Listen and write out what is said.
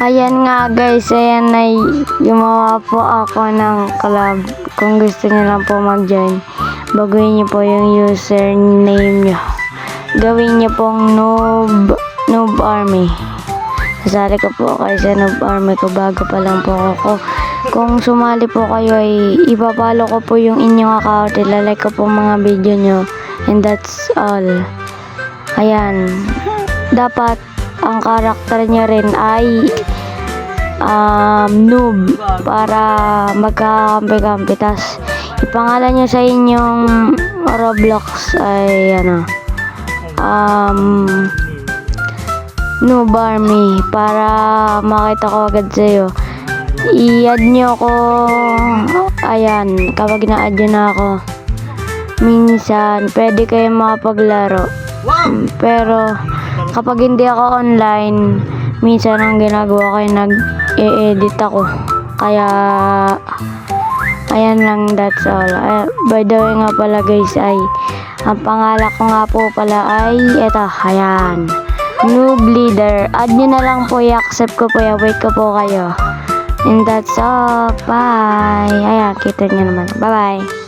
Ayan nga guys, ayan ay gumawa po ako ng collab. Kung gusto niyo lang po mag-join, baguhin niyo po yung username niyo. Gawin niyo pong Noob Army. Sasali ko po kayo sa Noob Army ko, bago pa lang po ako. Kung sumali po kayo ay ipapalo ko po yung inyong account, ilalike ko po mga video nyo, and that's all. Ayan, dapat ang karakter nyo rin ay noob para magkakampi-kampi. Tas ipangalan nyo sa inyong Roblox ay Noob Army para makita ko agad sa'yo. I-add nyo ako, ayan, kapag na-add nyo na ako, minsan pwede kayo makapaglaro. Pero kapag hindi ako online, minsan ang ginagawa ko ay nag-e-edit ako. Kaya ayan lang, that's all. By the way nga pala guys, ay ang pangalan ko nga po pala ay eto, ayan, Noob Leader. Add nyo na lang po, i-accept ko po, wait ko po kayo. And that's all. Bye. Ayan, kita nyo naman. Bye-bye.